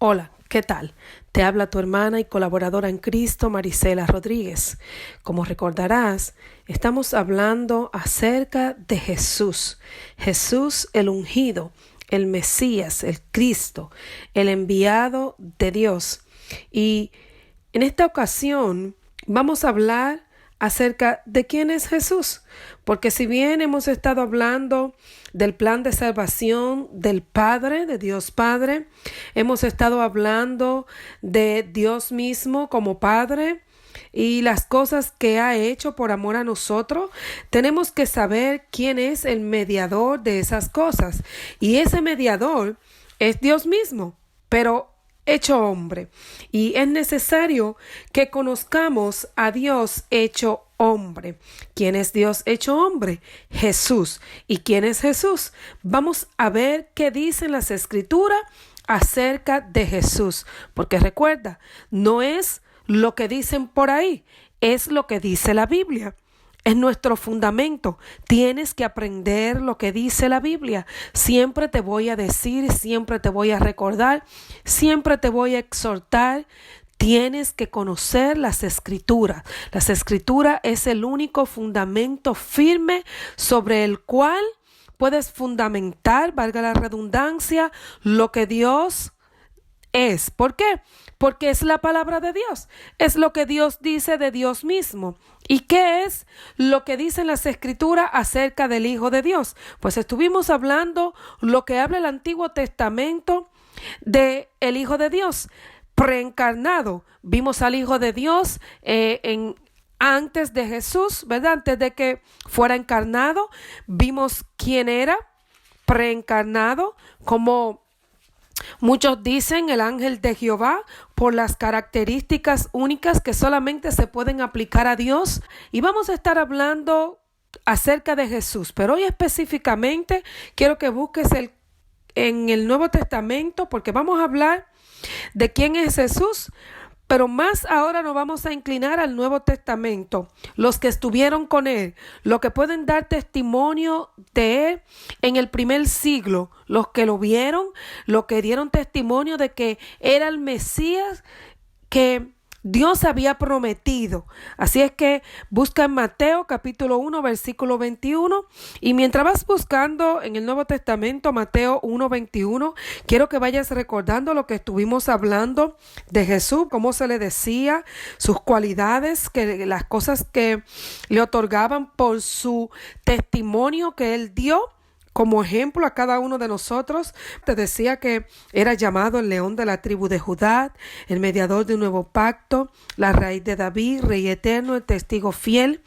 Hola, ¿qué tal? Te habla tu hermana y colaboradora en Cristo, Marisela Rodríguez. Como recordarás, estamos hablando acerca de Jesús. Jesús el ungido, el Mesías, el Cristo, el enviado de Dios. Y en esta ocasión vamos a hablar acerca de quién es Jesús, porque si bien hemos estado hablando del plan de salvación del Padre, de Dios Padre, hemos estado hablando de Dios mismo como Padre y las cosas que ha hecho por amor a nosotros, tenemos que saber quién es el mediador de esas cosas, y ese mediador es Dios mismo, pero hecho hombre, y es necesario que conozcamos a Dios hecho hombre. ¿Quién es Dios hecho hombre? Jesús. ¿Y quién es Jesús? Vamos a ver qué dicen las Escrituras acerca de Jesús, porque recuerda, no es lo que dicen por ahí, es lo que dice la Biblia. Es nuestro fundamento. Tienes que aprender lo que dice la Biblia. Siempre te voy a decir, siempre te voy a recordar, siempre te voy a exhortar. Tienes que conocer las Escrituras. Las Escrituras es el único fundamento firme sobre el cual puedes fundamentar, valga la redundancia, lo que Dios es. ¿Por qué? Porque es la palabra de Dios. Es lo que Dios dice de Dios mismo. ¿Y qué es lo que dicen las Escrituras acerca del Hijo de Dios? Pues estuvimos hablando lo que habla el Antiguo Testamento de el Hijo de Dios preencarnado. Vimos al Hijo de Dios antes de Jesús, ¿verdad? Antes de que fuera encarnado. Vimos quién era preencarnado, como muchos dicen, el ángel de Jehová, por las características únicas que solamente se pueden aplicar a Dios. Y vamos a estar hablando acerca de Jesús, pero hoy específicamente quiero que busques en el Nuevo Testamento, porque vamos a hablar de quién es Jesús, pero más ahora nos vamos a inclinar al Nuevo Testamento, los que estuvieron con él, los que pueden dar testimonio de él en el primer siglo, los que lo vieron, los que dieron testimonio de que era el Mesías que Dios había prometido. Así es que busca en Mateo capítulo 1 versículo 21, y mientras vas buscando en el Nuevo Testamento Mateo 1, 21, quiero que vayas recordando lo que estuvimos hablando de Jesús, cómo se le decía, sus cualidades, que las cosas que le otorgaban por su testimonio que él dio como ejemplo a cada uno de nosotros. Te decía que era llamado el león de la tribu de Judá, el mediador de un nuevo pacto, la raíz de David, rey eterno, el testigo fiel,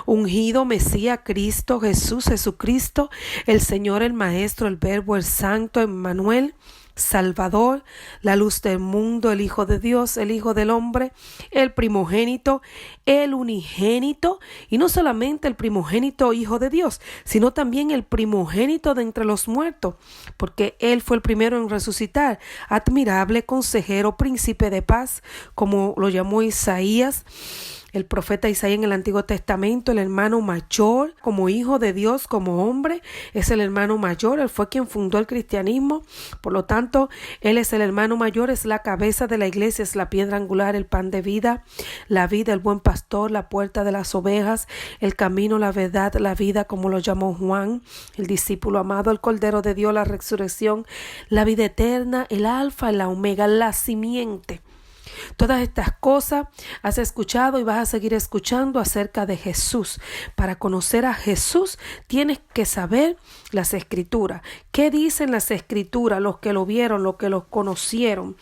ungido, Mesías, Cristo, Jesús, Jesucristo, el Señor, el Maestro, el Verbo, el Santo, Emmanuel, Salvador, la luz del mundo, el Hijo de Dios, el Hijo del Hombre, el primogénito, el unigénito, y no solamente el primogénito Hijo de Dios, sino también el primogénito de entre los muertos, porque Él fue el primero en resucitar, admirable, consejero, príncipe de paz, como lo llamó Isaías, el profeta Isaías en el Antiguo Testamento, el hermano mayor, como hijo de Dios, como hombre, es el hermano mayor. Él fue quien fundó el cristianismo, por lo tanto, Él es el hermano mayor, es la cabeza de la iglesia, es la piedra angular, el pan de vida, el buen pastor, la puerta de las ovejas, el camino, la verdad, la vida, como lo llamó Juan, el discípulo amado, el Cordero de Dios, la resurrección, la vida eterna, el alfa, la omega, la simiente. Todas estas cosas has escuchado y vas a seguir escuchando acerca de Jesús. Para conocer a Jesús tienes que saber las Escrituras. ¿Qué dicen las Escrituras? Los que lo vieron, los que lo conocieron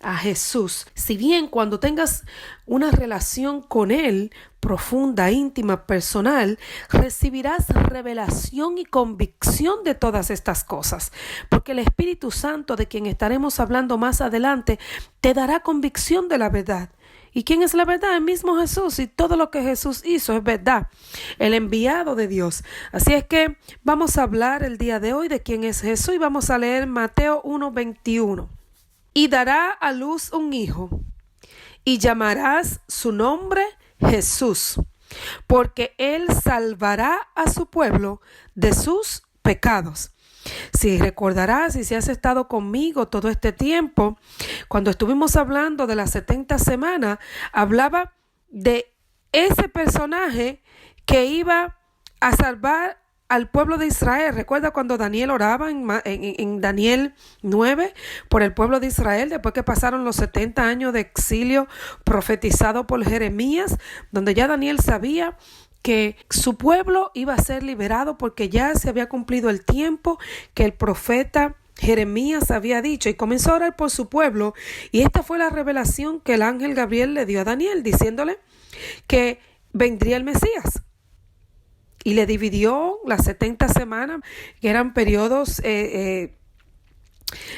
a Jesús. Si bien cuando tengas una relación con Él profunda, íntima, personal, recibirás revelación y convicción de todas estas cosas, porque el Espíritu Santo, de quien estaremos hablando más adelante, te dará convicción de la verdad. ¿Y quién es la verdad? El mismo Jesús, y todo lo que Jesús hizo es verdad, el enviado de Dios. Así es que vamos a hablar el día de hoy de quién es Jesús, y vamos a leer Mateo 1, 21. Y dará a luz un hijo, y llamarás su nombre Jesús, porque él salvará a su pueblo de sus pecados. Si recordarás y si has estado conmigo todo este tiempo, cuando estuvimos hablando de las 70 semanas, hablaba de ese personaje que iba a salvar al pueblo de Israel. Recuerda cuando Daniel oraba en Daniel 9 por el pueblo de Israel, después que pasaron los 70 años de exilio profetizado por Jeremías, donde ya Daniel sabía que su pueblo iba a ser liberado porque ya se había cumplido el tiempo que el profeta Jeremías había dicho, y comenzó a orar por su pueblo. Y esta fue la revelación que el ángel Gabriel le dio a Daniel, diciéndole que vendría el Mesías. Y le dividió las 70 semanas, que eran periodos 7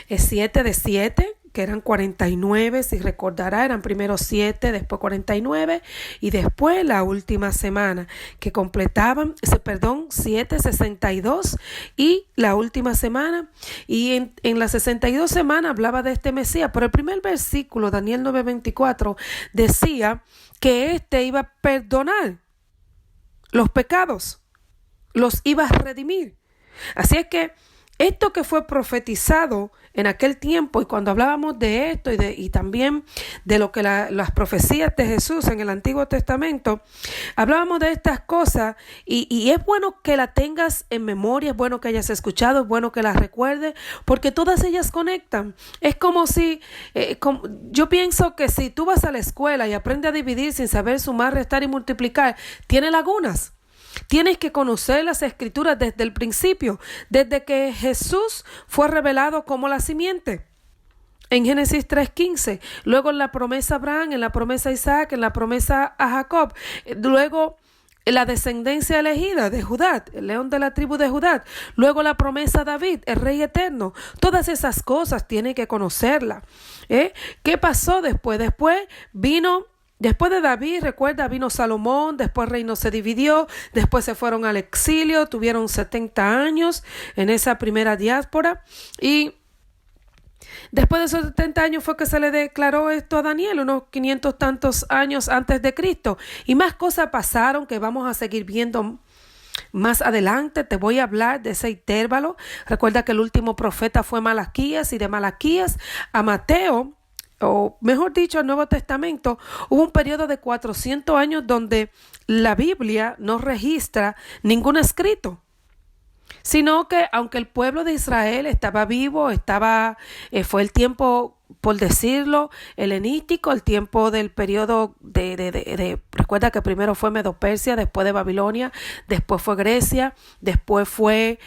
de 7, que eran 49, si recordará, eran primero 7, después 49, y después la última semana, que completaban, 7, 62, y la última semana. Y en las 62 semanas hablaba de este Mesías, pero el primer versículo, Daniel 9:24, decía que éste iba a perdonar los pecados, los iba a redimir. Así es que esto que fue profetizado en aquel tiempo, y cuando hablábamos de esto y también de lo que las profecías de Jesús en el Antiguo Testamento, hablábamos de estas cosas y es bueno que la tengas en memoria, es bueno que hayas escuchado, es bueno que las recuerdes, porque todas ellas conectan. Es como si, yo pienso que si tú vas a la escuela y aprendes a dividir sin saber sumar, restar y multiplicar, tiene lagunas. Tienes que conocer las escrituras desde el principio, desde que Jesús fue revelado como la simiente. En Génesis 3:15, luego en la promesa a Abraham, en la promesa a Isaac, en la promesa a Jacob, luego la descendencia elegida de Judá, el león de la tribu de Judá, luego la promesa a David, el rey eterno. Todas esas cosas tiene que conocerlas. ¿Qué pasó después? Después de David, recuerda, vino Salomón, después el reino se dividió, después se fueron al exilio, tuvieron 70 años en esa primera diáspora, y después de esos 70 años fue que se le declaró esto a Daniel, unos 500 tantos años antes de Cristo, y más cosas pasaron que vamos a seguir viendo más adelante. Te voy a hablar de ese intervalo. Recuerda que el último profeta fue Malaquías, y de Malaquías a Mateo, o mejor dicho, al Nuevo Testamento, hubo un periodo de 400 años donde la Biblia no registra ningún escrito, sino que aunque el pueblo de Israel estaba vivo, fue el tiempo, por decirlo, helenístico, el tiempo del periodo recuerda que primero fue Medo-Persia, después de Babilonia, después fue Grecia, después fue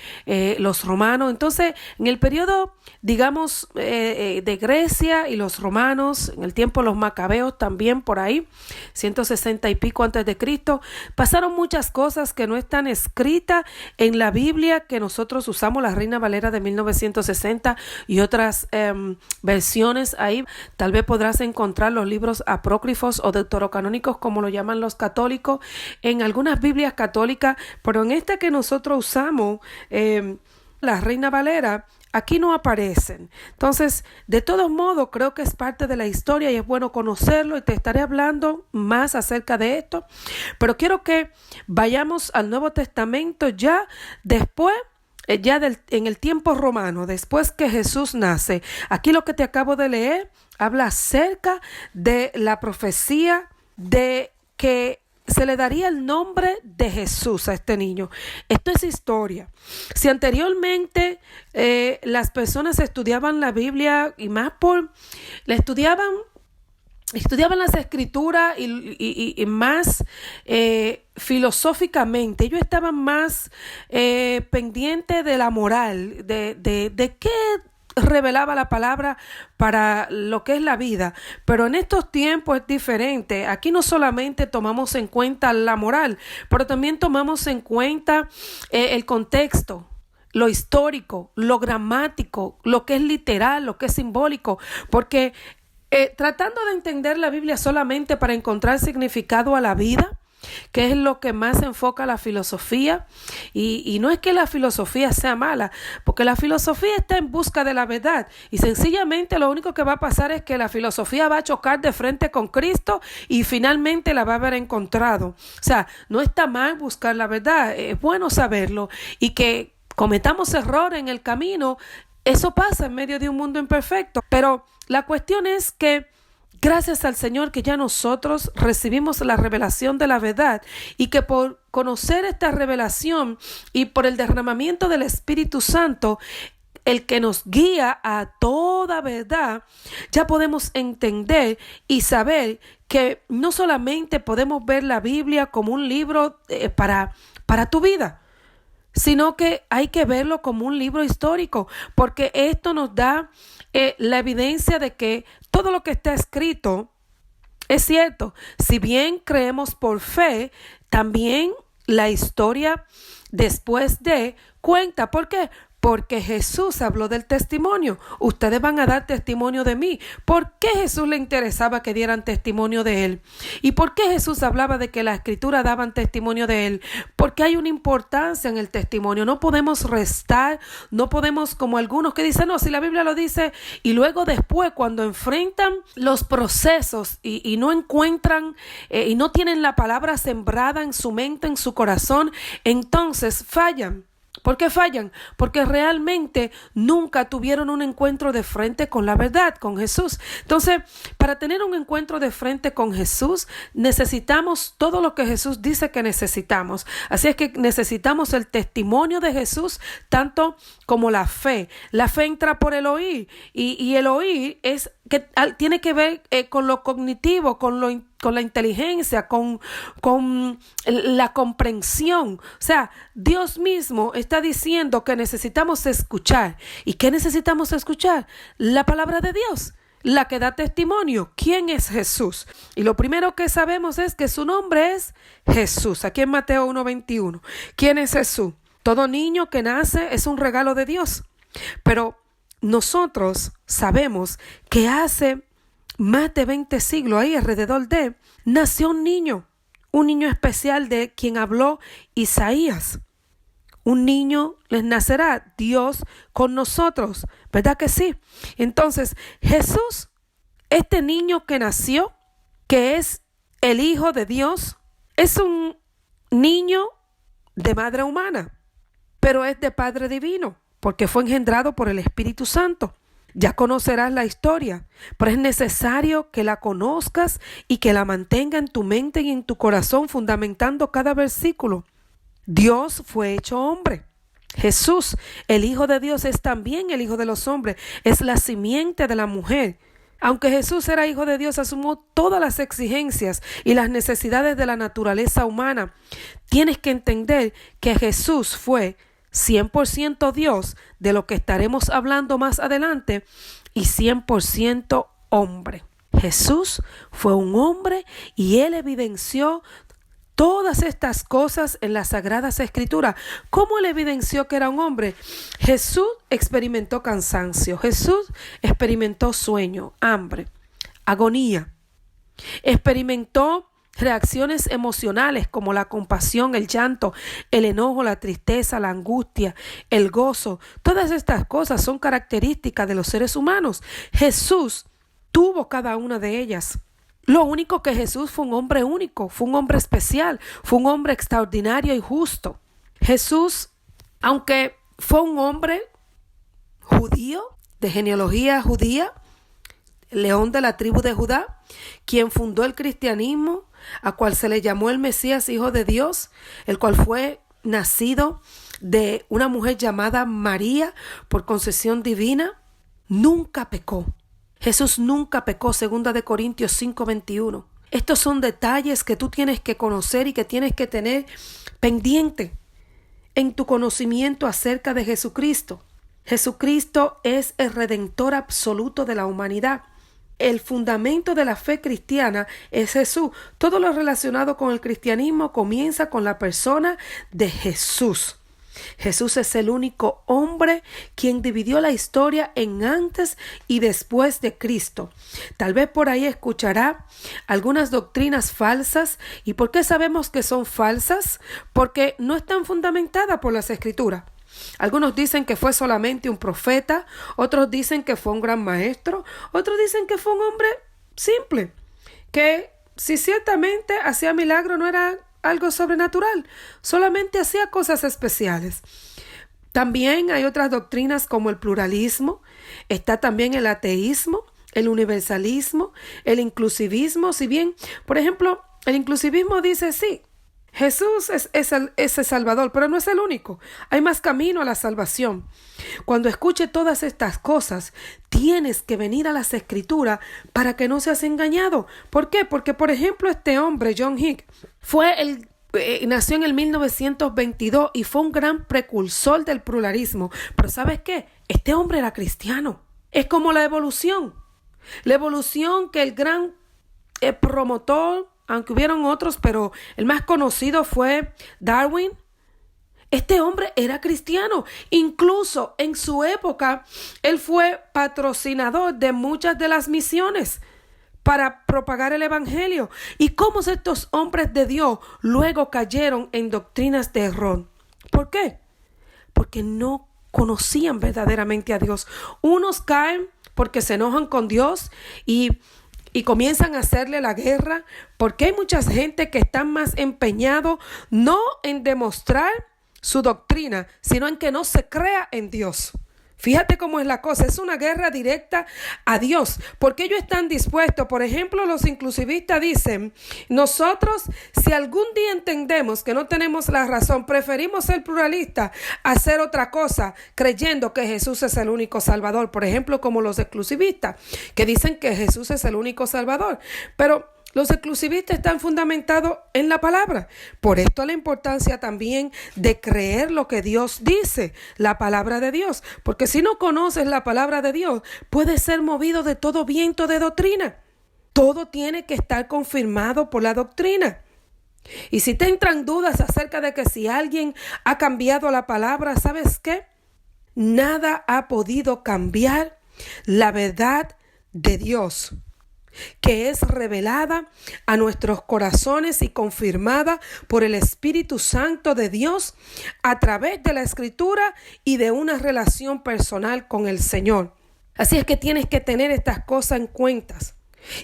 los romanos. Entonces, en el periodo, digamos, de Grecia y los romanos, en el tiempo de los macabeos también por ahí, 160 y pico antes de Cristo, pasaron muchas cosas que no están escritas en la Biblia que nosotros usamos, la Reina Valera de 1960 y otras versiones ahí. Tal vez podrás encontrar los libros apócrifos o deuterocanónicos, como lo llaman los católicos, en algunas Biblias católicas, pero en esta que nosotros usamos, la Reina Valera, aquí no aparecen. Entonces, de todos modos, creo que es parte de la historia y es bueno conocerlo, y te estaré hablando más acerca de esto. Pero quiero que vayamos al Nuevo Testamento ya después, en el tiempo romano, después que Jesús nace. Aquí lo que te acabo de leer habla acerca de la profecía de que se le daría el nombre de Jesús a este niño. Esto es historia. Si anteriormente las personas estudiaban la Biblia y más estudiaban las escrituras y más filosóficamente, ellos estaban más pendientes de la moral, de qué revelaba la palabra para lo que es la vida. Pero en estos tiempos es diferente. Aquí no solamente tomamos en cuenta la moral, pero también tomamos en cuenta el contexto, lo histórico, lo gramático, lo que es literal, lo que es simbólico, porque tratando de entender la Biblia solamente para encontrar significado a la vida, que es lo que más enfoca la filosofía, y no es que la filosofía sea mala, porque la filosofía está en busca de la verdad, y sencillamente lo único que va a pasar es que la filosofía va a chocar de frente con Cristo y finalmente la va a haber encontrado. O sea, no está mal buscar la verdad, es bueno saberlo, y que cometamos errores en el camino. Eso pasa en medio de un mundo imperfecto. Pero la cuestión es que gracias al Señor que ya nosotros recibimos la revelación de la verdad y que por conocer esta revelación y por el derramamiento del Espíritu Santo, el que nos guía a toda verdad, ya podemos entender y saber que no solamente podemos ver la Biblia como un libro para tu vida, sino que hay que verlo como un libro histórico, porque esto nos da la evidencia de que todo lo que está escrito es cierto. Si bien creemos por fe, también la historia después de cuenta. ¿Por qué? Porque Jesús habló del testimonio. Ustedes van a dar testimonio de mí. ¿Por qué Jesús le interesaba que dieran testimonio de él? ¿Y por qué Jesús hablaba de que la Escritura daban testimonio de él? Porque hay una importancia en el testimonio. No podemos restar, no podemos, como algunos que dicen, no, si la Biblia lo dice, y luego después cuando enfrentan los procesos y no encuentran y no tienen la palabra sembrada en su mente, en su corazón, entonces fallan. ¿Por qué fallan? Porque realmente nunca tuvieron un encuentro de frente con la verdad, con Jesús. Entonces, para tener un encuentro de frente con Jesús, necesitamos todo lo que Jesús dice que necesitamos. Así es que necesitamos el testimonio de Jesús, tanto como la fe. La fe entra por el oír y el oír es que tiene que ver con lo cognitivo, con la inteligencia, con la comprensión. O sea, Dios mismo está diciendo que necesitamos escuchar. ¿Y qué necesitamos escuchar? La palabra de Dios, la que da testimonio. ¿Quién es Jesús? Y lo primero que sabemos es que su nombre es Jesús. Aquí en Mateo 1:21. ¿Quién es Jesús? Todo niño que nace es un regalo de Dios. Pero nosotros sabemos que hace más de 20 siglos, ahí alrededor nació un niño especial de quien habló Isaías. Un niño les nacerá, Dios con nosotros, ¿verdad que sí? Entonces, Jesús, este niño que nació, que es el Hijo de Dios, es un niño de madre humana, pero es de Padre divino, porque fue engendrado por el Espíritu Santo. Ya conocerás la historia, pero es necesario que la conozcas y que la mantenga en tu mente y en tu corazón, fundamentando cada versículo. Dios fue hecho hombre. Jesús, el Hijo de Dios, es también el Hijo de los hombres, es la simiente de la mujer. Aunque Jesús era Hijo de Dios, asumió todas las exigencias y las necesidades de la naturaleza humana. Tienes que entender que Jesús fue 100% Dios, de lo que estaremos hablando más adelante, y 100% hombre. Jesús fue un hombre y él evidenció todas estas cosas en las Sagradas Escrituras. ¿Cómo él evidenció que era un hombre? Jesús experimentó cansancio, Jesús experimentó sueño, hambre, agonía, experimentó reacciones emocionales como la compasión, el llanto, el enojo, la tristeza, la angustia, el gozo. Todas estas cosas son características de los seres humanos. Jesús tuvo cada una de ellas. Lo único que Jesús fue un hombre único, fue un hombre especial, fue un hombre extraordinario y justo. Jesús, aunque fue un hombre judío, de genealogía judía, león de la tribu de Judá, quien fundó el cristianismo, a cual se le llamó el Mesías, Hijo de Dios, el cual fue nacido de una mujer llamada María por concesión divina, nunca pecó. Jesús nunca pecó, 2 Corintios 5:21. Estos son detalles que tú tienes que conocer y que tienes que tener pendiente en tu conocimiento acerca de Jesucristo. Jesucristo es el redentor absoluto de la humanidad. El fundamento de la fe cristiana es Jesús. Todo lo relacionado con el cristianismo comienza con la persona de Jesús. Jesús es el único hombre quien dividió la historia en antes y después de Cristo. Tal vez por ahí escuchará algunas doctrinas falsas. ¿Y por qué sabemos que son falsas? Porque no están fundamentadas por las Escrituras. Algunos dicen que fue solamente un profeta, otros dicen que fue un gran maestro, otros dicen que fue un hombre simple, que si ciertamente hacía milagro no era algo sobrenatural, solamente hacía cosas especiales. También hay otras doctrinas como el pluralismo, está también el ateísmo, el universalismo, el inclusivismo. Si bien, por ejemplo, el inclusivismo dice sí, Jesús es el Salvador, pero no es el único. Hay más camino a la salvación. Cuando escuche todas estas cosas, tienes que venir a las Escrituras para que no seas engañado. ¿Por qué? Porque, por ejemplo, este hombre, John Hick, nació en el 1922 y fue un gran precursor del pluralismo. Pero ¿sabes qué? Este hombre era cristiano. Es como la evolución. La evolución que el gran promotor, aunque hubieron otros, pero el más conocido fue Darwin. Este hombre era cristiano. Incluso en su época, él fue patrocinador de muchas de las misiones para propagar el evangelio. ¿Y cómo estos hombres de Dios luego cayeron en doctrinas de error? ¿Por qué? Porque no conocían verdaderamente a Dios. Unos caen porque se enojan con Dios y comienzan a hacerle la guerra, porque hay mucha gente que están más empeñados no en demostrar su doctrina, sino en que no se crea en Dios. Fíjate cómo es la cosa, es una guerra directa a Dios, porque ellos están dispuestos. Por ejemplo, los inclusivistas dicen, nosotros si algún día entendemos que no tenemos la razón, preferimos ser pluralistas a hacer otra cosa, creyendo que Jesús es el único Salvador. Por ejemplo, como los exclusivistas, que dicen que Jesús es el único Salvador, pero los exclusivistas están fundamentados en la palabra. Por esto la importancia también de creer lo que Dios dice, la palabra de Dios. Porque si no conoces la palabra de Dios, puedes ser movido de todo viento de doctrina. Todo tiene que estar confirmado por la doctrina. Y si te entran dudas acerca de que si alguien ha cambiado la palabra, ¿sabes qué? Nada ha podido cambiar la verdad de Dios, que es revelada a nuestros corazones y confirmada por el Espíritu Santo de Dios a través de la Escritura y de una relación personal con el Señor. Así es que tienes que tener estas cosas en cuenta.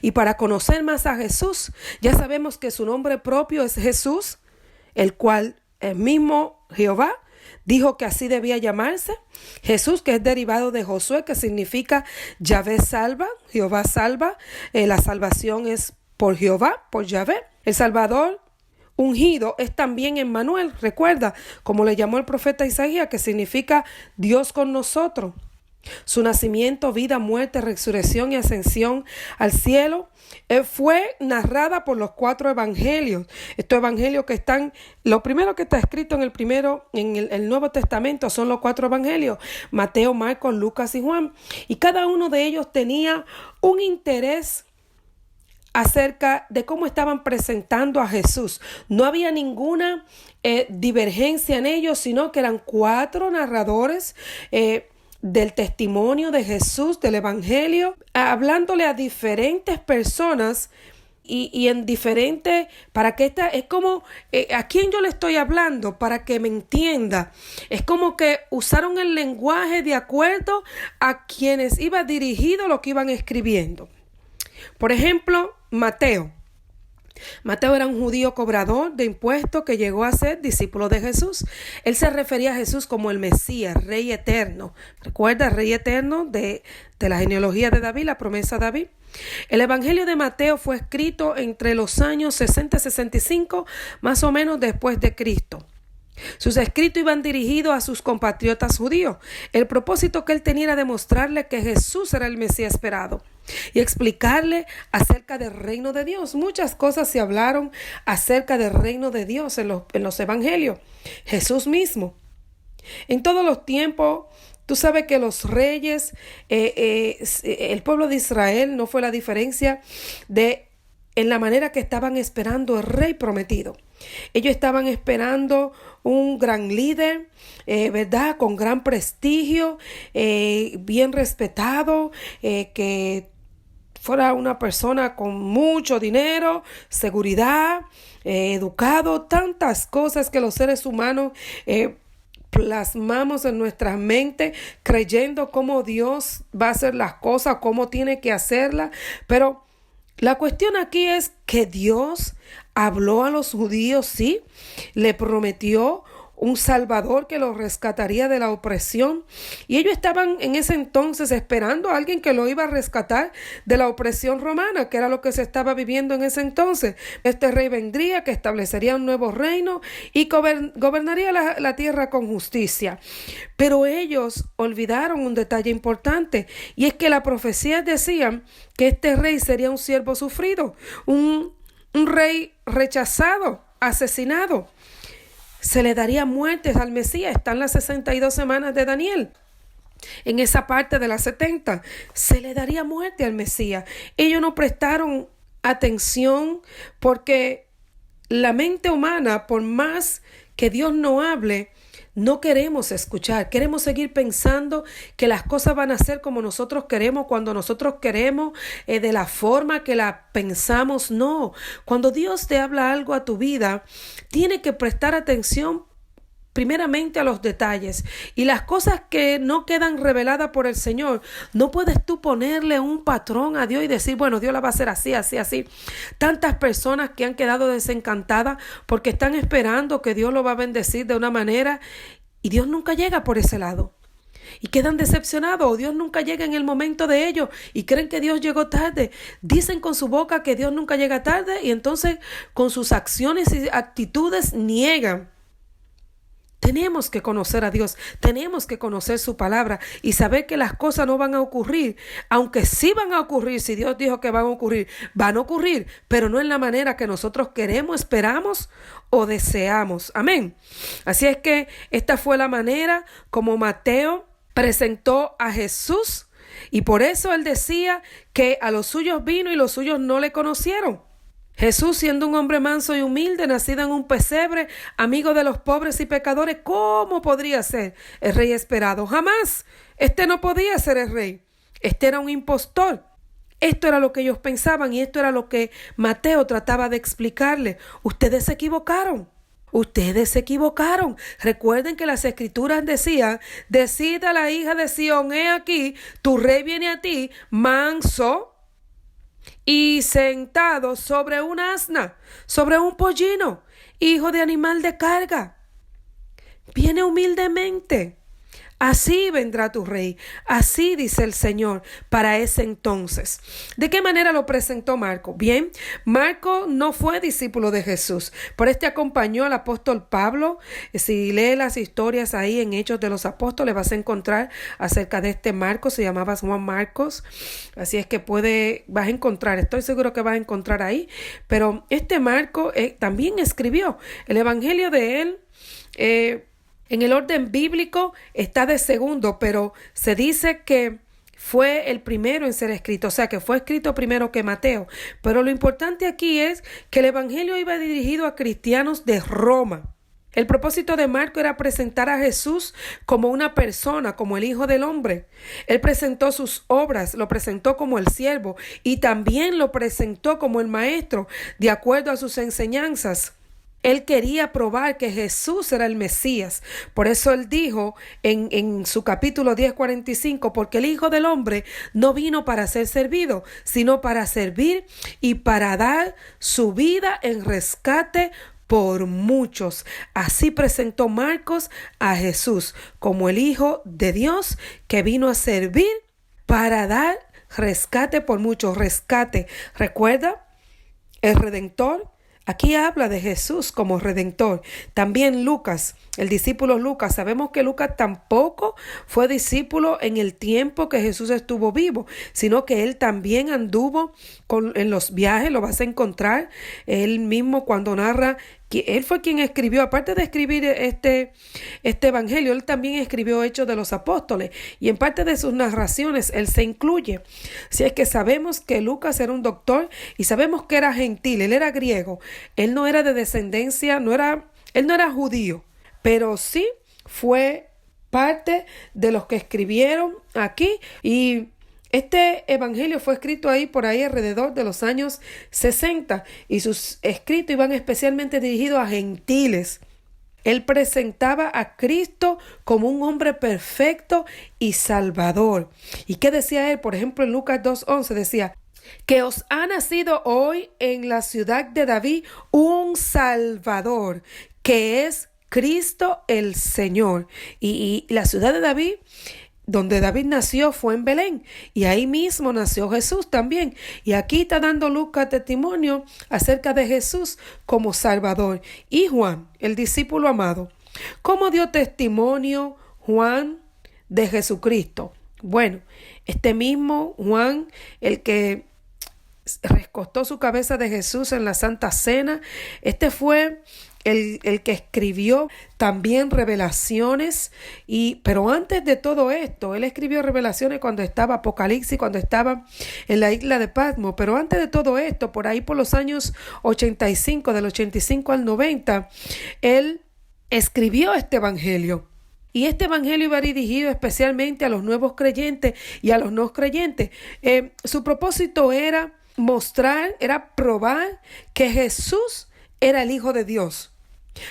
Y para conocer más a Jesús, ya sabemos que su nombre propio es Jesús, el cual el mismo Jehová dijo que así debía llamarse. Jesús, que es derivado de Josué, que significa Yahvé salva, Jehová salva. La salvación es por Jehová, por Yahvé. El Salvador ungido es también Emmanuel, recuerda, como le llamó el profeta Isaías, que significa Dios con nosotros. Su nacimiento, vida, muerte, resurrección y ascensión al cielo fue narrada por los 4 evangelios. Estos evangelios que están, lo primero que está escrito en el Nuevo Testamento son los 4 evangelios: Mateo, Marcos, Lucas y Juan. Y cada uno de ellos tenía un interés acerca de cómo estaban presentando a Jesús. No había ninguna divergencia en ellos, sino que eran 4 narradores del testimonio de Jesús, del evangelio, hablándole a diferentes personas y en diferentes, para que es como, ¿a quién yo le estoy hablando? Para que me entienda. Es como que usaron el lenguaje de acuerdo a quienes iba dirigido lo que iban escribiendo. Por ejemplo, Mateo. Mateo era un judío cobrador de impuestos que llegó a ser discípulo de Jesús. Él se refería a Jesús como el Mesías, Rey eterno. ¿Recuerda? Rey eterno de la genealogía de David, la promesa de David. El Evangelio de Mateo fue escrito entre los años 60 y 65, más o menos después de Cristo. Sus escritos iban dirigidos a sus compatriotas judíos. El propósito que él tenía era demostrarle que Jesús era el Mesías esperado y explicarle acerca del reino de Dios. Muchas cosas se hablaron acerca del reino de Dios en los evangelios. Jesús mismo. En todos los tiempos, tú sabes que los reyes, el pueblo de Israel no fue la diferencia en la manera que estaban esperando el rey prometido. Ellos estaban esperando un gran líder, ¿verdad? Con gran prestigio, bien respetado, que fuera una persona con mucho dinero, seguridad, educado, tantas cosas que los seres humanos plasmamos en nuestra mente creyendo cómo Dios va a hacer las cosas, cómo tiene que hacerlas. Pero la cuestión aquí es que Dios habló a los judíos, sí, le prometió un Salvador que los rescataría de la opresión. Y ellos estaban en ese entonces esperando a alguien que lo iba a rescatar de la opresión romana, que era lo que se estaba viviendo en ese entonces. Este rey vendría, que establecería un nuevo reino y gobernaría la tierra con justicia. Pero ellos olvidaron un detalle importante, y es que la profecía decían que este rey sería un siervo sufrido, un rey rechazado, asesinado. Se le daría muerte al Mesías. Están las 62 semanas de Daniel. En esa parte de las 70, se le daría muerte al Mesías. Ellos no prestaron atención porque la mente humana, por más que Dios no hable, no queremos escuchar, queremos seguir pensando que las cosas van a ser como nosotros queremos, cuando nosotros queremos, de la forma que la pensamos. No, cuando Dios te habla algo a tu vida, tiene que prestar atención primeramente a los detalles, y las cosas que no quedan reveladas por el Señor, no puedes tú ponerle un patrón a Dios y decir, bueno, Dios la va a hacer así, así, así. Tantas personas que han quedado desencantadas porque están esperando que Dios lo va a bendecir de una manera y Dios nunca llega por ese lado. Y quedan decepcionados, o Dios nunca llega en el momento de ellos y creen que Dios llegó tarde. Dicen con su boca que Dios nunca llega tarde y entonces con sus acciones y actitudes niegan. Tenemos que conocer a Dios, tenemos que conocer su palabra y saber que las cosas no van a ocurrir, aunque sí van a ocurrir. Si Dios dijo que van a ocurrir, pero no en la manera que nosotros queremos, esperamos o deseamos. Amén. Así es que esta fue la manera como Mateo presentó a Jesús, y por eso él decía que a los suyos vino y los suyos no le conocieron. Jesús, siendo un hombre manso y humilde, nacido en un pesebre, amigo de los pobres y pecadores, ¿cómo podría ser el rey esperado? Jamás. Este no podía ser el rey. Este era un impostor. Esto era lo que ellos pensaban y esto era lo que Mateo trataba de explicarle. Ustedes se equivocaron. Ustedes se equivocaron. Recuerden que las escrituras decían, decid a la hija de Sión, he aquí, tu rey viene a ti, manso y sentado sobre un asna, sobre un pollino, hijo de animal de carga. Viene humildemente. Así vendrá tu rey, así dice el Señor para ese entonces. ¿De qué manera lo presentó Marco? Bien, Marco no fue discípulo de Jesús, por este acompañó al apóstol Pablo. Si lees las historias ahí en Hechos de los Apóstoles vas a encontrar acerca de este Marco, se llamaba Juan Marcos, así es que vas a encontrar, estoy seguro que vas a encontrar ahí, pero este Marco también escribió el evangelio de él. En el orden bíblico está de segundo, pero se dice que fue el primero en ser escrito, o sea que fue escrito primero que Mateo. Pero lo importante aquí es que el evangelio iba dirigido a cristianos de Roma. El propósito de Marco era presentar a Jesús como una persona, como el Hijo del Hombre. Él presentó sus obras, lo presentó como el siervo y también lo presentó como el maestro, de acuerdo a sus enseñanzas. Él quería probar que Jesús era el Mesías. Por eso él dijo en su capítulo 10:45, porque el Hijo del Hombre no vino para ser servido, sino para servir y para dar su vida en rescate por muchos. Así presentó Marcos a Jesús como el Hijo de Dios que vino a servir para dar rescate por muchos. Rescate, ¿recuerda? El Redentor. Aquí habla de Jesús como Redentor. También Lucas, el discípulo Lucas. Sabemos que Lucas tampoco fue discípulo en el tiempo que Jesús estuvo vivo, sino que él también anduvo en los viajes. Lo vas a encontrar él mismo cuando narra que él fue quien escribió, aparte de escribir este evangelio, él también escribió Hechos de los Apóstoles y en parte de sus narraciones él se incluye. Así es que sabemos que Lucas era un doctor y sabemos que era gentil, él era griego, él no era de descendencia, él no era judío, pero sí fue parte de los que escribieron aquí. Y este evangelio fue escrito por ahí alrededor de los años 60 y sus escritos iban especialmente dirigidos a gentiles. Él presentaba a Cristo como un hombre perfecto y salvador. ¿Y qué decía él? Por ejemplo, en Lucas 2:11 decía que os ha nacido hoy en la ciudad de David un Salvador, que es Cristo el Señor. Y la ciudad de David, donde David nació, fue en Belén, y ahí mismo nació Jesús también. Y aquí está dando Lucas testimonio acerca de Jesús como Salvador. Y Juan, el discípulo amado, ¿cómo dio testimonio Juan de Jesucristo? Bueno, este mismo Juan, el que recostó su cabeza de Jesús en la Santa Cena, este fue el que escribió también Revelaciones, pero antes de todo esto, él escribió Revelaciones cuando estaba Apocalipsis, cuando estaba en la isla de Patmos, pero antes de todo esto, por ahí por los años 85, del 85 al 90, él escribió este evangelio. Y este evangelio iba dirigido especialmente a los nuevos creyentes y a los no creyentes. Su propósito era probar que Jesús era el Hijo de Dios,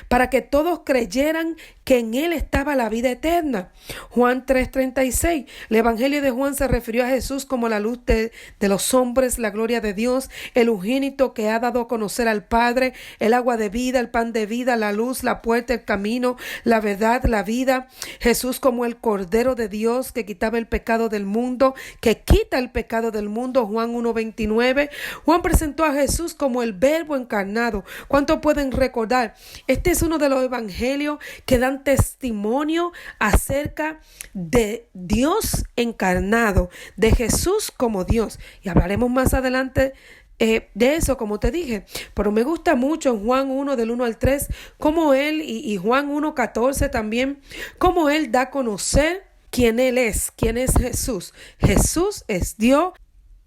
para que todos creyeran que en Él estaba la vida eterna. Juan 3:36. El Evangelio de Juan se refirió a Jesús como la luz de los hombres, la gloria de Dios, el unigénito que ha dado a conocer al Padre, el agua de vida, el pan de vida, la luz, la puerta, el camino, la verdad, la vida. Jesús como el Cordero de Dios que quitaba el pecado del mundo, que quita el pecado del mundo. Juan 1:29. Juan presentó a Jesús como el Verbo encarnado. ¿Cuánto pueden recordar? Este es uno de los evangelios que dan testimonio acerca de Dios encarnado, de Jesús como Dios. Y hablaremos más adelante de eso, como te dije. Pero me gusta mucho en Juan 1, del 1 al 3, cómo él, y Juan 1:14 también, cómo él da a conocer quién él es, quién es Jesús. Jesús es Dios,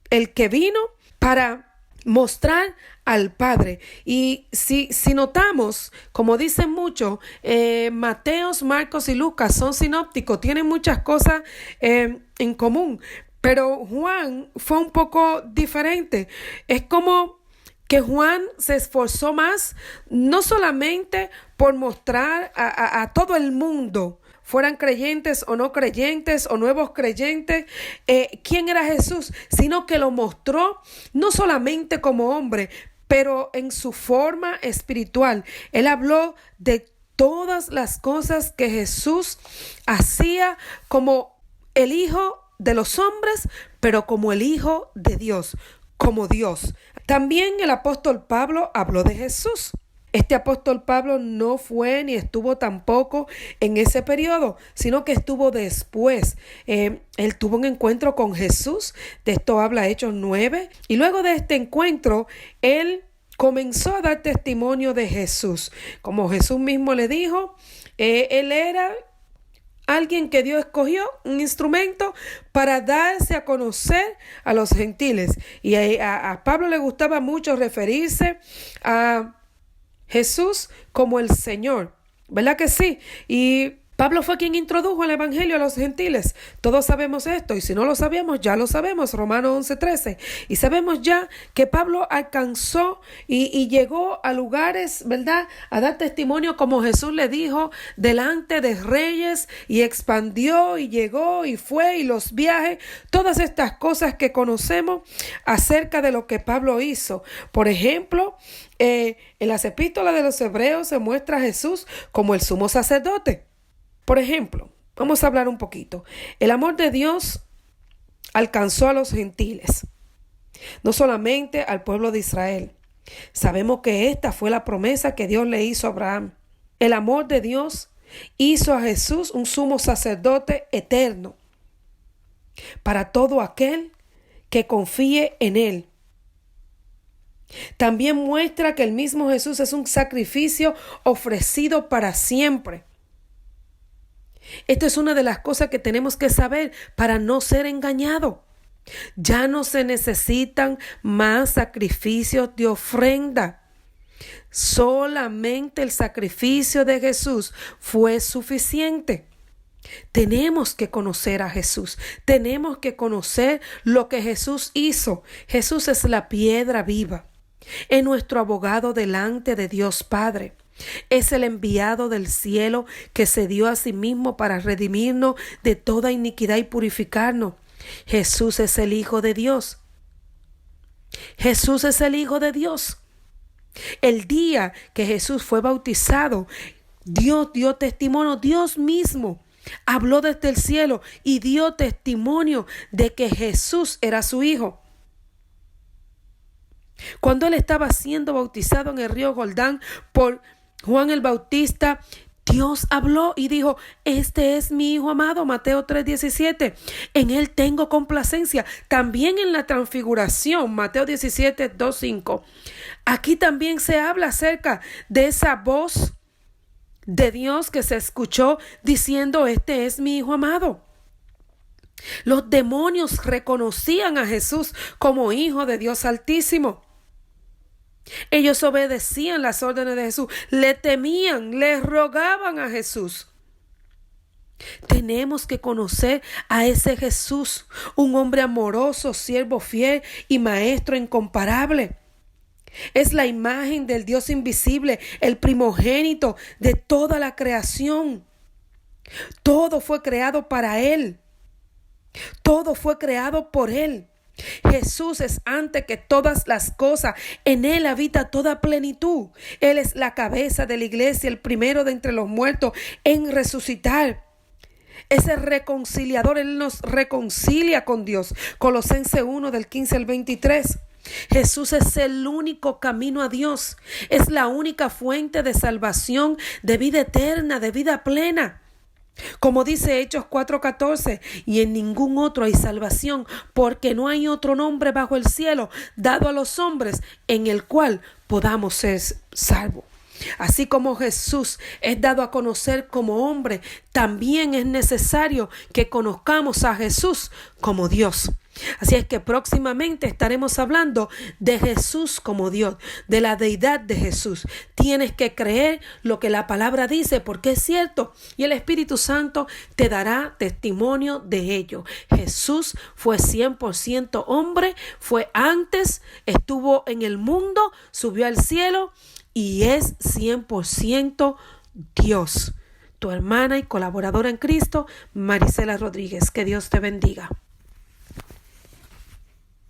el que vino para mostrar al Padre. Y si notamos, como dicen muchos, Mateos, Marcos y Lucas son sinópticos, tienen muchas cosas en común, pero Juan fue un poco diferente. Es como que Juan se esforzó más, no solamente por mostrar a todo el mundo, fueran creyentes o no creyentes o nuevos creyentes, quién era Jesús, sino que lo mostró no solamente como hombre, pero en su forma espiritual. Él habló de todas las cosas que Jesús hacía como el Hijo de los hombres, pero como el Hijo de Dios, como Dios. También el apóstol Pablo habló de Jesús. Este apóstol Pablo no fue ni estuvo tampoco en ese periodo, sino que estuvo después. Él tuvo un encuentro con Jesús, de esto habla Hechos 9, y luego de este encuentro, él comenzó a dar testimonio de Jesús. Como Jesús mismo le dijo, él era alguien que Dios escogió, un instrumento para darse a conocer a los gentiles. Y a Pablo le gustaba mucho referirse a Jesús como el Señor, ¿verdad que sí? Y Pablo fue quien introdujo el evangelio a los gentiles. Todos sabemos esto, y si no lo sabíamos, ya lo sabemos, Romanos 11:13. Y sabemos ya que Pablo alcanzó y llegó a lugares, ¿verdad?, a dar testimonio como Jesús le dijo, delante de reyes, y expandió y llegó y fue, y los viajes, todas estas cosas que conocemos acerca de lo que Pablo hizo. Por ejemplo, en las epístolas de los Hebreos se muestra a Jesús como el sumo sacerdote. Por ejemplo, vamos a hablar un poquito. El amor de Dios alcanzó a los gentiles, no solamente al pueblo de Israel. Sabemos que esta fue la promesa que Dios le hizo a Abraham. El amor de Dios hizo a Jesús un sumo sacerdote eterno para todo aquel que confíe en Él. También muestra que el mismo Jesús es un sacrificio ofrecido para siempre. Esto es una de las cosas que tenemos que saber para no ser engañados. Ya no se necesitan más sacrificios de ofrenda. Solamente el sacrificio de Jesús fue suficiente. Tenemos que conocer a Jesús. Tenemos que conocer lo que Jesús hizo. Jesús es la piedra viva. Es nuestro abogado delante de Dios Padre. Es el enviado del cielo que se dio a sí mismo para redimirnos de toda iniquidad y purificarnos. Jesús es el Hijo de Dios. Jesús es el Hijo de Dios. El día que Jesús fue bautizado, Dios dio testimonio, Dios mismo habló desde el cielo y dio testimonio de que Jesús era su hijo. Cuando él estaba siendo bautizado en el río Jordán por Juan el Bautista, Dios habló y dijo: este es mi hijo amado, Mateo 3:17. En él tengo complacencia. También en la transfiguración, Mateo 17:2-5. Aquí también se habla acerca de esa voz de Dios que se escuchó diciendo: este es mi hijo amado. Los demonios reconocían a Jesús como hijo de Dios Altísimo. Ellos obedecían las órdenes de Jesús, le temían, le rogaban a Jesús. Tenemos que conocer a ese Jesús, un hombre amoroso, siervo fiel y maestro incomparable. Es la imagen del Dios invisible, el primogénito de toda la creación. Todo fue creado para Él. Todo fue creado por Él. Jesús es antes que todas las cosas. En Él habita toda plenitud. Él es la cabeza de la iglesia, el primero de entre los muertos en resucitar. Es el reconciliador. Él nos reconcilia con Dios. Colosenses 1 del 15 al 23. Jesús es el único camino a Dios. Es la única fuente de salvación, de vida eterna, de vida plena. Como dice Hechos 4:14, y en ningún otro hay salvación, porque no hay otro nombre bajo el cielo dado a los hombres en el cual podamos ser salvos. Así como Jesús es dado a conocer como hombre, también es necesario que conozcamos a Jesús como Dios. Así es que próximamente estaremos hablando de Jesús como Dios, de la deidad de Jesús. Tienes que creer lo que la palabra dice porque es cierto y el Espíritu Santo te dará testimonio de ello. Jesús fue 100% hombre, fue antes, estuvo en el mundo, subió al cielo y es 100% Dios. Tu hermana y colaboradora en Cristo, Marisela Rodríguez. Que Dios te bendiga.